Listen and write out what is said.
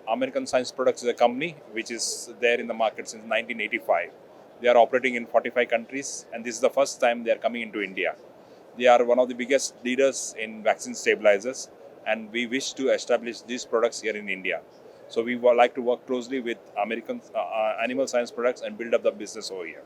American Science Products is a company which is there in the market since 1985. They are operating in 45 countries, and this is the first time they are coming into India. They are one of the biggest leaders in vaccine stabilizers, and we wish to establish these products here in India. So we would like to work closely with American Animal Science Products and build up the business over here.